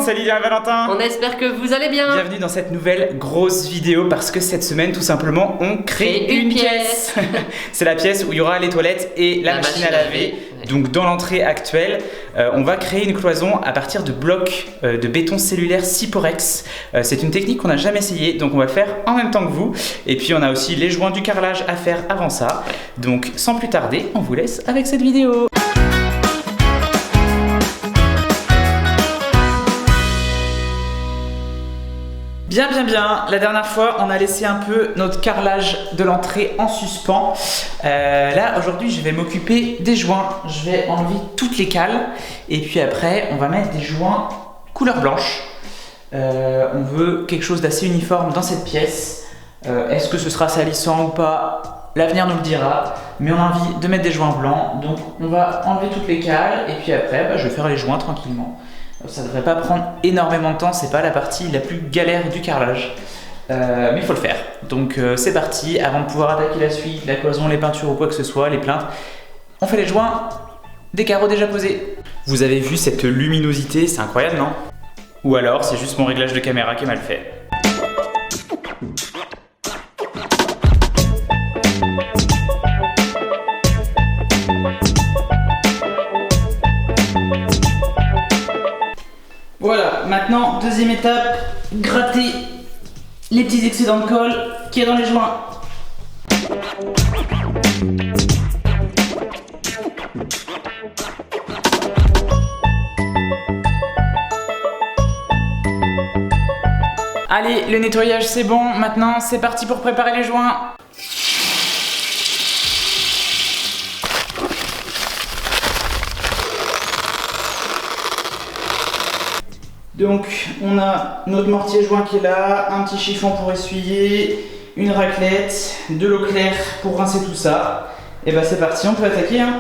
c'est Lilian et Valentin. On espère que vous allez bien. Bienvenue dans cette nouvelle grosse vidéo parce que cette semaine, tout simplement, on crée une pièce. C'est la pièce où il y aura les toilettes et la machine à laver. Ouais. Donc dans l'entrée actuelle, on va créer une cloison à partir de blocs de béton cellulaire Syporex. C'est une technique qu'on n'a jamais essayé, donc on va le faire en même temps que vous. Et puis on a aussi les joints du carrelage à faire avant ça. Donc sans plus tarder, on vous laisse avec cette vidéo. Bien. La dernière fois, on a laissé un peu notre carrelage de l'entrée en suspens. Là, aujourd'hui, je vais m'occuper des joints. Je vais enlever toutes les cales. Et puis après, on va mettre des joints couleur blanche. On veut quelque chose d'assez uniforme dans cette pièce. Est-ce que ce sera salissant ou pas? L'avenir nous le dira. Mais on a envie de mettre des joints blancs. Donc, on va enlever toutes les cales. Et puis après, je vais faire les joints tranquillement. Ça ne devrait pas prendre énormément de temps, c'est pas la partie la plus galère du carrelage. Mais il faut le faire. Donc c'est parti, avant de pouvoir attaquer la suite, la cloison, les peintures ou quoi que ce soit, les plinthes, on fait les joints des carreaux déjà posés. Vous avez vu cette luminosité, c'est incroyable, non? Ou alors c'est juste mon réglage de caméra qui est mal fait. Voilà, maintenant, deuxième étape, gratter les petits excédents de colle qu'il y a dans les joints. Allez, le nettoyage c'est bon, maintenant c'est parti pour préparer les joints. Donc on a notre mortier joint qui est là, un petit chiffon pour essuyer, une raclette, de l'eau claire pour rincer tout ça. Et bah c'est parti, on peut attaquer hein.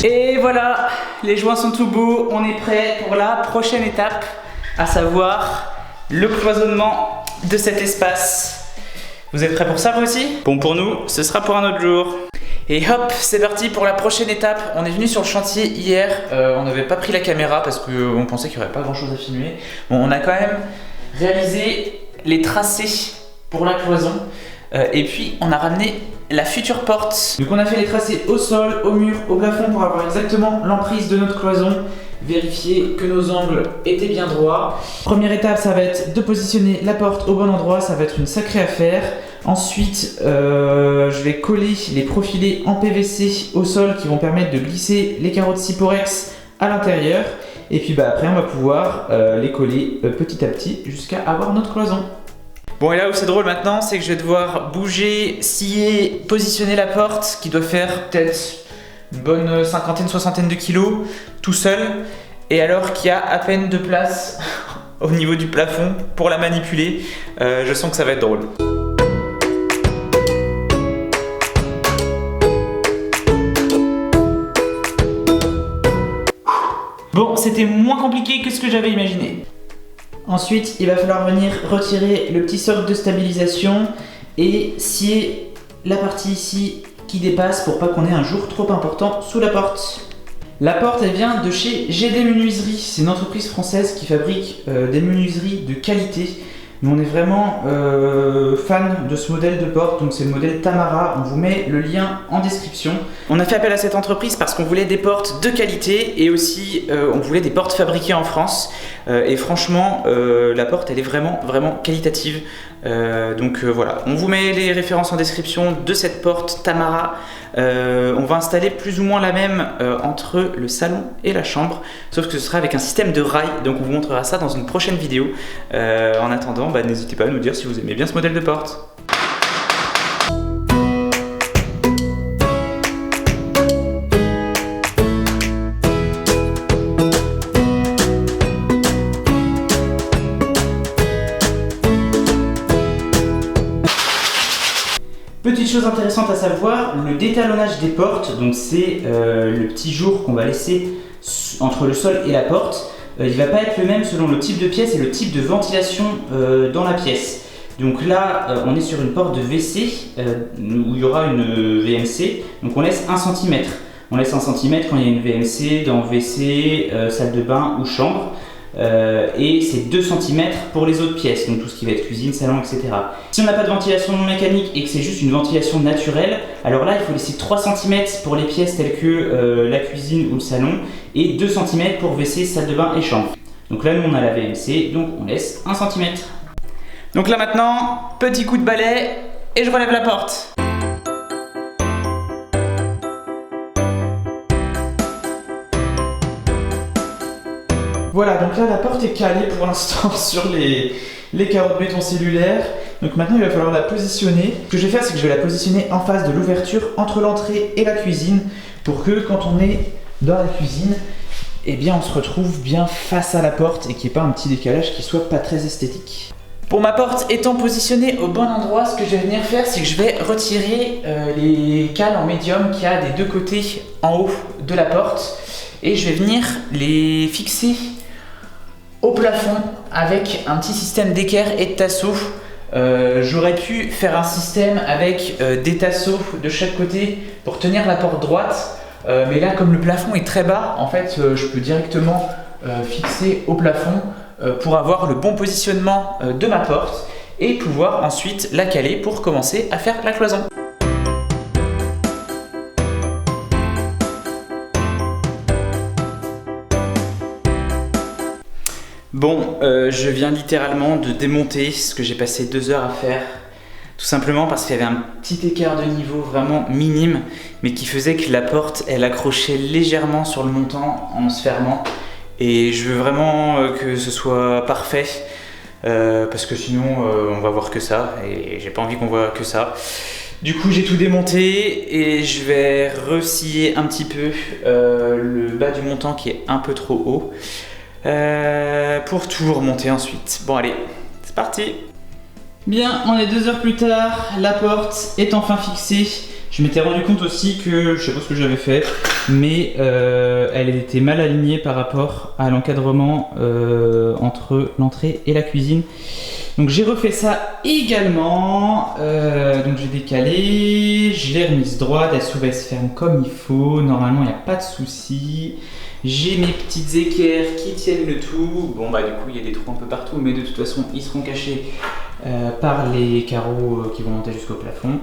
Et voilà, les joints sont tout beaux, on est prêt pour la prochaine étape, à savoir le cloisonnement de cet espace. Vous êtes prêts pour ça vous aussi? Bon pour nous, ce sera pour un autre jour. Et hop, c'est parti pour la prochaine étape. On est venu sur le chantier hier, on n'avait pas pris la caméra parce qu'on pensait qu'il n'y aurait pas grand chose à filmer. Bon, on a quand même réalisé les tracés pour la cloison. Et puis on a ramené la future porte. Donc on a fait les tracés au sol, au mur, au plafond pour avoir exactement l'emprise de notre cloison. Vérifier que nos angles étaient bien droits. Première étape, ça va être de positionner la porte au bon endroit. Ça va être une sacrée affaire. Ensuite, je vais coller les profilés en PVC au sol qui vont permettre de glisser les carreaux de Syporex à l'intérieur. Et puis après, on va pouvoir les coller petit à petit jusqu'à avoir notre cloison. Bon et là où c'est drôle maintenant, c'est que je vais devoir bouger, scier, positionner la porte qui doit faire peut-être une bonne cinquantaine, soixantaine de kilos tout seul. Et alors qu'il y a à peine de place au niveau du plafond pour la manipuler, je sens que ça va être drôle. Bon, c'était moins compliqué que ce que j'avais imaginé. Ensuite, il va falloir venir retirer le petit socle de stabilisation et scier la partie ici qui dépasse pour pas qu'on ait un jour trop important sous la porte. La porte, elle vient de chez GD Menuiserie. C'est une entreprise française qui fabrique des menuiseries de qualité. Nous, on est vraiment fan de ce modèle de porte, donc c'est le modèle Tamara. On vous met le lien en description. On a fait appel à cette entreprise parce qu'on voulait des portes de qualité et aussi on voulait des portes fabriquées en France. Et franchement, la porte, elle est vraiment qualitative. Donc voilà, on vous met les références en description de cette porte Tamara. On va installer plus ou moins la même entre le salon et la chambre, sauf que ce sera avec un système de rail, donc on vous montrera ça dans une prochaine vidéo. En attendant, n'hésitez pas à nous dire si vous aimez bien ce modèle de porte. Petite chose intéressante intéressante à savoir, le détalonnage des portes, donc c'est le petit jour qu'on va laisser entre le sol et la porte, il va pas être le même selon le type de pièce et le type de ventilation dans la pièce. Donc là, on est sur une porte de WC où il y aura une VMC, donc on laisse 1 cm. On laisse 1 cm quand il y a une VMC dans WC, salle de bain ou chambre. Et c'est 2 cm pour les autres pièces, donc tout ce qui va être cuisine, salon, etc. Si on n'a pas de ventilation mécanique et que c'est juste une ventilation naturelle, alors là il faut laisser 3 cm pour les pièces telles que la cuisine ou le salon et 2 cm pour WC, salle de bain et chambre. Donc là nous on a la VMC, donc on laisse 1 cm. Donc là maintenant, petit coup de balai et je relève la porte. Voilà, donc là la porte est calée pour l'instant sur les carreaux de béton cellulaire. Donc maintenant il va falloir la positionner. Ce que je vais faire, c'est que je vais la positionner en face de l'ouverture entre l'entrée et la cuisine pour que quand on est dans la cuisine, eh bien on se retrouve bien face à la porte et qu'il n'y ait pas un petit décalage qui soit pas très esthétique. Pour ma porte étant positionnée au bon endroit, ce que je vais venir faire, c'est que je vais retirer les cales en médium qu'il y a des deux côtés en haut de la porte et je vais venir les fixer au plafond avec un petit système d'équerre et de tasseaux. J'aurais pu faire un système avec des tasseaux de chaque côté pour tenir la porte droite, mais là comme le plafond est très bas, en fait je peux directement fixer au plafond pour avoir le bon positionnement de ma porte et pouvoir ensuite la caler pour commencer à faire la cloison. Bon, je viens littéralement de démonter ce que j'ai passé 2 heures à faire. Tout simplement parce qu'il y avait un petit écart de niveau vraiment minime, mais qui faisait que la porte, elle accrochait légèrement sur le montant en se fermant. Et je veux vraiment que ce soit parfait, parce que sinon on va voir que ça, et j'ai pas envie qu'on voit que ça. Du coup j'ai tout démonté et je vais rescier un petit peu le bas du montant qui est un peu trop haut. Pour tout remonter ensuite. Bon allez, c'est parti. Bien, on est 2 heures plus tard, la porte est enfin fixée. Je m'étais rendu compte aussi que, je sais pas ce que j'avais fait, mais elle était mal alignée par rapport à l'encadrement entre l'entrée et la cuisine. Donc j'ai refait ça également, donc j'ai décalé, je l'ai remise droite, elle s'ouvre, elle se ferme comme il faut, normalement il n'y a pas de souci. J'ai mes petites équerres qui tiennent le tout. Bon bah du coup il y a des trous un peu partout, mais de toute façon ils seront cachés par les carreaux qui vont monter jusqu'au plafond.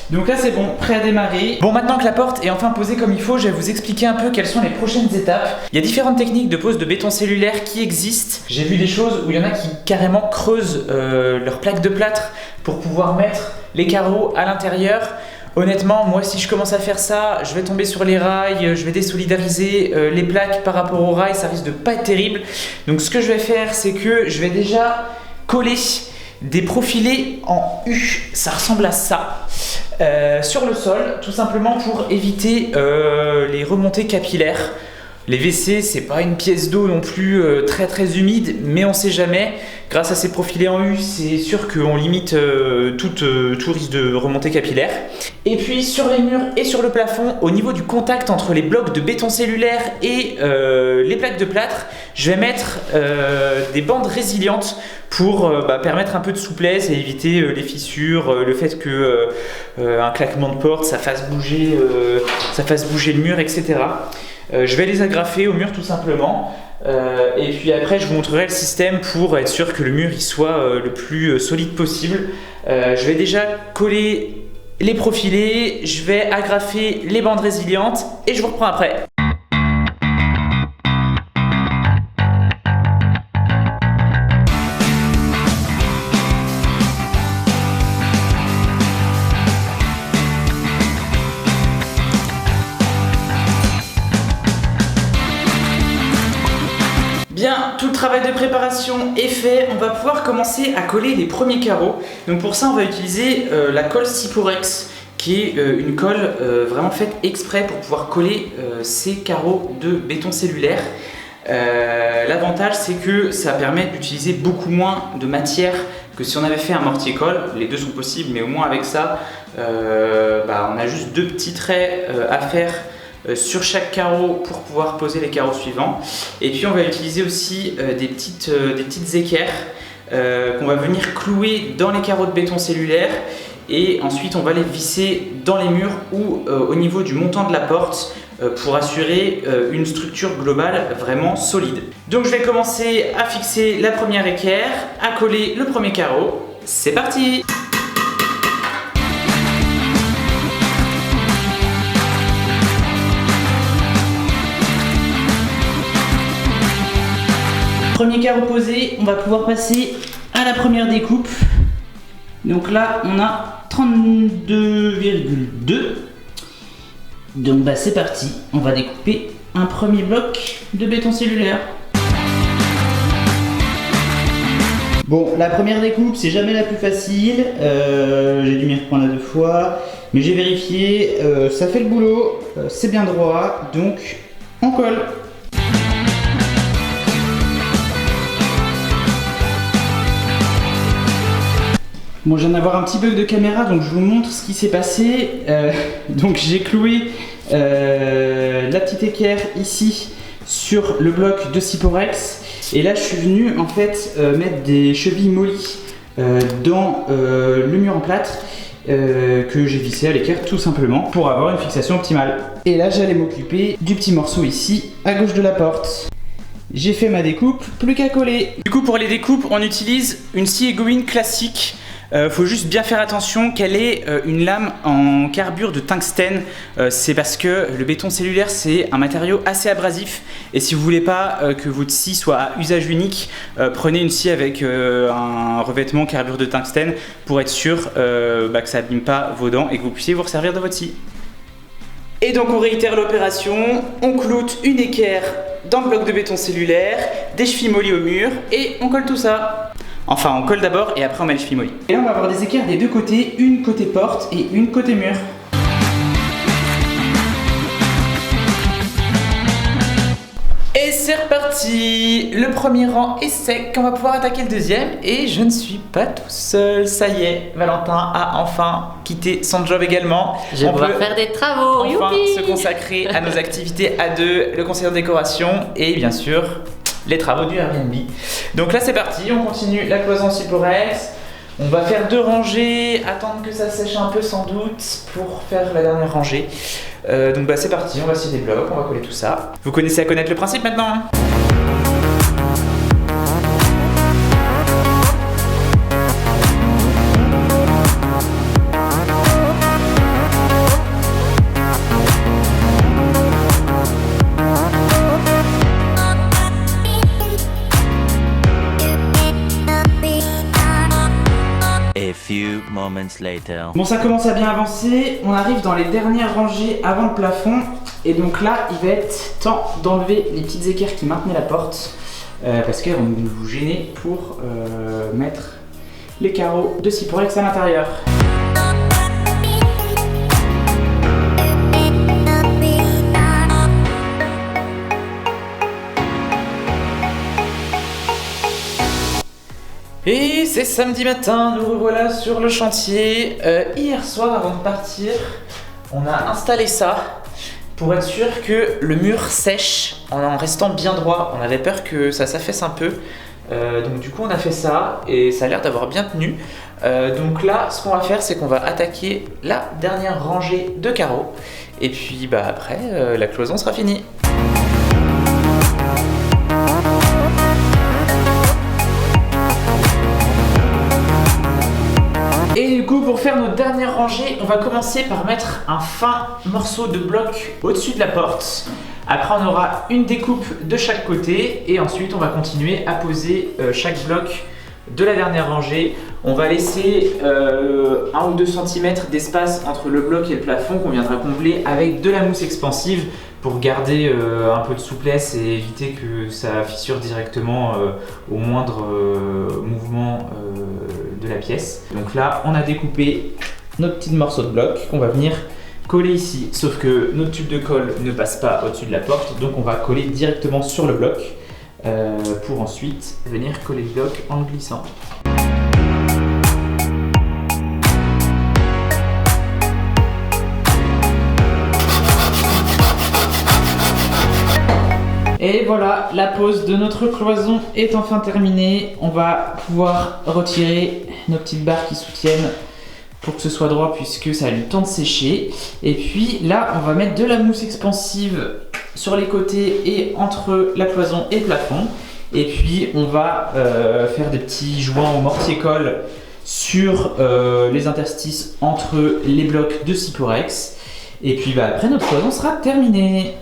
Donc là c'est bon, prêt à démarrer. Bon, maintenant que la porte est enfin posée comme il faut, je vais vous expliquer un peu quelles sont les prochaines étapes. Il y a différentes techniques de pose de béton cellulaire qui existent. J'ai vu des choses où il y en a qui carrément creusent leur plaque de plâtre pour pouvoir mettre les carreaux à l'intérieur. Honnêtement, moi si je commence à faire ça, je vais tomber sur les rails, je vais désolidariser les plaques par rapport aux rails, ça risque de pas être terrible. Donc ce que je vais faire, c'est que je vais déjà coller des profilés en U, ça ressemble à ça, sur le sol, tout simplement pour éviter les remontées capillaires. Les WC, c'est pas une pièce d'eau non plus très humide, mais on sait jamais. Grâce à ces profilés en U, c'est sûr qu'on limite tout risque de remontée capillaire. Et puis sur les murs et sur le plafond, au niveau du contact entre les blocs de béton cellulaire et les plaques de plâtre, je vais mettre des bandes résilientes pour permettre un peu de souplesse et éviter les fissures, le fait que un claquement de porte, ça fasse bouger le mur, etc. Je vais les agrafer au mur tout simplement et puis après je vous montrerai le système pour être sûr que le mur il soit le plus solide possible. Je vais déjà coller les profilés, je vais agrafer les bandes résilientes et je vous reprends après. Bien, tout le travail de préparation est fait, on va pouvoir commencer à coller les premiers carreaux. Donc pour ça on va utiliser la colle Syporex qui est une colle vraiment faite exprès pour pouvoir coller ces carreaux de béton cellulaire. L'avantage c'est que ça permet d'utiliser beaucoup moins de matière que si on avait fait un mortier-colle. Les deux sont possibles, mais au moins avec ça on a juste 2 petits traits à faire sur chaque carreau pour pouvoir poser les carreaux suivants. Et puis on va utiliser aussi des petites équerres qu'on va venir clouer dans les carreaux de béton cellulaire, et ensuite on va les visser dans les murs ou au niveau du montant de la porte pour assurer une structure globale vraiment solide. Donc je vais commencer à fixer la première équerre, à coller le premier carreau. C'est parti! Premier carreau posé, on va pouvoir passer à la première découpe. Donc là, on a 32,2. Donc c'est parti, on va découper un premier bloc de béton cellulaire. Bon, la première découpe, c'est jamais la plus facile. J'ai dû m'y reprendre 2 fois, mais j'ai vérifié, ça fait le boulot, c'est bien droit, donc on colle. Bon, je viens d'avoir un petit bug de caméra, donc je vous montre ce qui s'est passé. Donc j'ai cloué la petite équerre ici sur le bloc de Syporex, et là je suis venu en fait mettre des chevilles mollies dans le mur en plâtre que j'ai vissé à l'équerre tout simplement pour avoir une fixation optimale. Et là j'allais m'occuper du petit morceau ici à gauche de la porte. J'ai fait ma découpe, plus qu'à coller. Du coup pour les découpes on utilise une scie aiguine classique. Faut juste bien faire attention qu'elle ait une lame en carbure de tungstène. C'est parce que le béton cellulaire c'est un matériau assez abrasif, et si vous voulez pas que votre scie soit à usage unique, prenez une scie avec un revêtement carbure de tungstène pour être sûr que ça abîme pas vos dents et que vous puissiez vous resservir de votre scie. Et donc on réitère l'opération, on cloute une équerre dans le bloc de béton cellulaire, des chevilles mollies au mur, et on colle tout ça. Enfin, on colle d'abord et après on met les chevilles mollies. Et là, on va avoir des équerres des 2 côtés, une côté porte et une côté mur. Et c'est reparti! Le premier rang est sec, on va pouvoir attaquer le deuxième, et je ne suis pas tout seul. Ça y est, Valentin a enfin quitté son job également. Je vais pouvoir faire des travaux, enfin youpi! Se consacrer à nos activités à 2, le conseil en décoration et bien sûr les travaux du Airbnb. Donc là c'est parti, on continue la cloison Syporex. On va faire 2 rangées, attendre que ça sèche un peu sans doute pour faire la dernière rangée. Donc c'est parti, on va scier des blocs, on va coller tout ça. Vous connaissez à connaître le principe maintenant, hein ? Bon, ça commence à bien avancer, on arrive dans les dernières rangées avant le plafond, et donc là il va être temps d'enlever les petites équerres qui maintenaient la porte parce qu'elles vont nous gêner pour mettre les carreaux de Syporex à l'intérieur. Et c'est samedi matin, nous revoilà sur le chantier. Hier soir, avant de partir, on a installé ça pour être sûr que le mur sèche en restant bien droit. On avait peur que ça s'affaisse un peu. Donc du coup on a fait ça et ça a l'air d'avoir bien tenu. Donc là ce qu'on va faire c'est qu'on va attaquer la dernière rangée de carreaux. Et puis après la cloison sera finie. Et du coup pour faire notre dernière rangée, on va commencer par mettre un fin morceau de bloc au-dessus de la porte. Après on aura une découpe de chaque côté et ensuite on va continuer à poser chaque bloc de la dernière rangée. On va laisser 1 ou 2 cm d'espace entre le bloc et le plafond qu'on viendra combler avec de la mousse expansive pour garder un peu de souplesse et éviter que ça fissure directement au moindre mouvement de la pièce. Donc là on a découpé notre petit morceau de bloc qu'on va venir coller ici, sauf que notre tube de colle ne passe pas au-dessus de la porte, donc on va coller directement sur le bloc pour ensuite venir coller le bloc en le glissant. Et voilà, la pose de notre cloison est enfin terminée. On va pouvoir retirer nos petites barres qui soutiennent pour que ce soit droit puisque ça a eu le temps de sécher. Et puis là, on va mettre de la mousse expansive sur les côtés et entre la cloison et le plafond. Et puis on va faire des petits joints au mortier-colle sur les interstices entre les blocs de Syporex. Et puis après notre cloison sera terminée.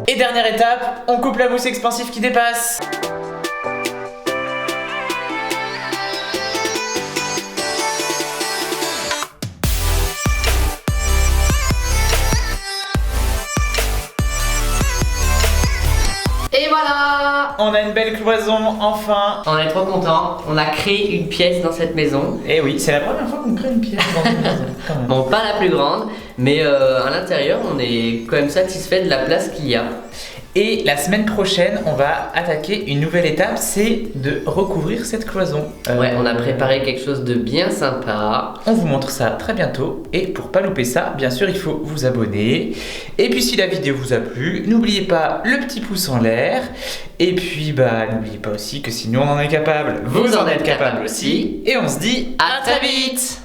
Et dernière étape, on coupe la mousse expansive qui dépasse. Et voilà! On a une belle cloison, enfin. On est trop contents, on a créé une pièce dans cette maison. Et oui, c'est la première fois qu'on crée une pièce dans une maison, quand même. Bon, pas la plus grande, mais à l'intérieur, on est quand même satisfait de la place qu'il y a. Et la semaine prochaine, on va attaquer une nouvelle étape, c'est de recouvrir cette cloison. Ouais, on a préparé quelque chose de bien sympa. On vous montre ça très bientôt. Et pour pas louper ça, bien sûr, il faut vous abonner. Et puis si la vidéo vous a plu, n'oubliez pas le petit pouce en l'air. Et puis n'oubliez pas aussi que si nous on en est capable, vous en êtes capable aussi. Et on se dit à très vite.